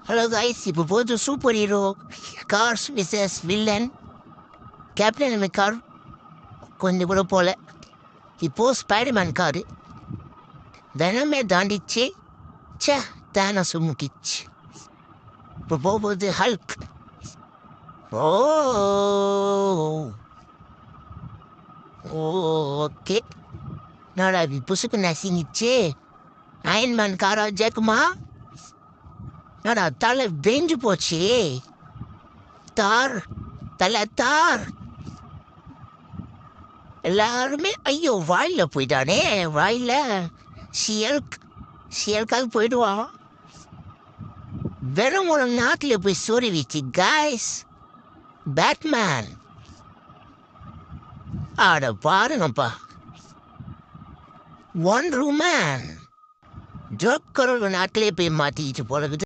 Hello guys, இப்போ போது super hero cars versus villain captain car கொஞ்சம் கூட போல. இப்போ ஸ்பைடர்மேன் காரு தினமே தாண்டிச்சு. சே, தேனஸ் முக்கிச்சு. இப்போ போகும்போது ஹல்க். ஓ ஓகே, நாடா புசுக்கு நசிங்கிச்சு. அயன்மேன் காரா ஜெக்குமா? நாடா தலை வெஞ்சு போச்சு. தார், தலை தார். எல்லாருமே ஐயோ வாயில போயிட்டானே. வாயில சியல்காக போயிடுவான். வெறும் ஒரு நாட்டில் போய் சொருவிச்சு கைஸ். பேட்மேன் ஆட பாருங்கப்பா. ஒன் ரூமேன் ஜோக்கர் ஒரு நாட்டிலே போய் மாட்டிக்கிட்டு போறது.